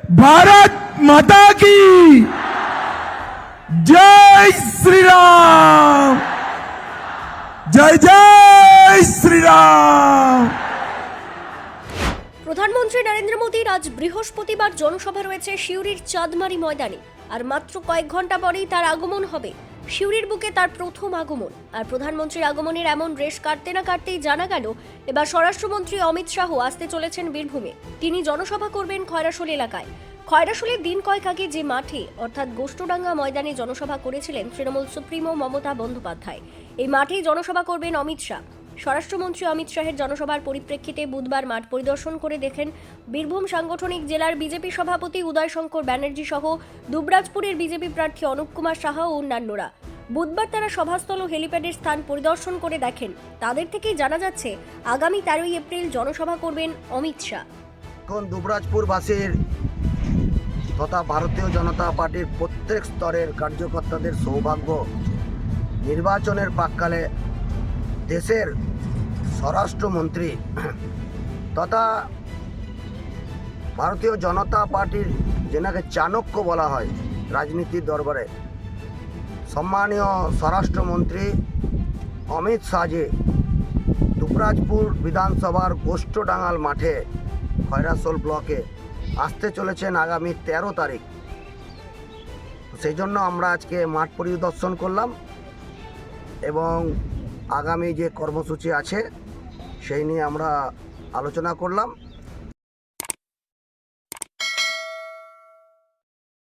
भारत माता की जय श्री राम, जय जय श्री राम। প্রধানমন্ত্রী নরেন্দ্র মোদীর আজ বৃহস্পতিবার জনসভা রয়েছে সিউড়ির চাঁদমারি ময়দানে। আর মাত্র কয়েক ঘন্টা পরেই তার আগমন হবে। সিউড়ির বুকে তার প্রথম আগমন। আর প্রধানমন্ত্রীর আগমনের এমন রেশ কাটতে না কাটতেই জানা গেল এবার স্বরাষ্ট্রমন্ত্রী অমিত শাহ আসতে চলেছেন বীরভূমে। তিনি জনসভা করবেন খয়রাশোল এলাকায়। খয়রাশোলের দিন কয়েক আগে যে মাঠে অর্থাৎ গোষ্ঠডাঙ্গা ময়দানে জনসভা করেছিলেন তৃণমূল সুপ্রিমো মমতা বন্দ্যোপাধ্যায়, এই মাঠেই জনসভা করবেন অমিত শাহ। স্বরাষ্ট্রমন্ত্রী অমিত শাহের জনসভার পরিপ্রেক্ষিতে বুধবার মাঠ পরিদর্শন করে দেখেন বীরভূম সাংগঠনিক জেলার বিজেপি সভাপতি উদয় শঙ্কর ব্যানার্জি সহ দুবরাজপুরের বিজেপি প্রার্থী অনুপ কুমার সাহা ও অন্যান্যরা। বুধবার তারা সভাস্থল ও হেলিপ্যাডের স্থান পরিদর্শন করে দেখেন। তাদের থেকেই জানা যাচ্ছে আগামী 13ই এপ্রিল জনসভা করবেন অমিত শাহ। এখন দুবরাজপুরবাসীর তথা ভারতীয় জনতা পার্টির প্রত্যেক স্তরের কার্যকর্তাদের সৌভাগ্য নির্বাচনের প্রাক্কালে দেশের স্বরাষ্ট্রমন্ত্রী তথা ভারতীয় জনতা পার্টির যেনাকে চাণক্য বলা হয় রাজনীতির দরবারে, সম্মানীয় স্বরাষ্ট্রমন্ত্রী অমিত শাহজি দুবরাজপুর বিধানসভার গোষ্ঠডাঙ্গাল মাঠে খয়রাশোল ব্লকে আসতে চলেছেন আগামী 13 তারিখ। সেই জন্য আমরা আজকে মাঠ পরিদর্শন করলাম এবং আগামী যে কর্মসূচি আছে সেই নিয়ে আমরা আলোচনা করলাম।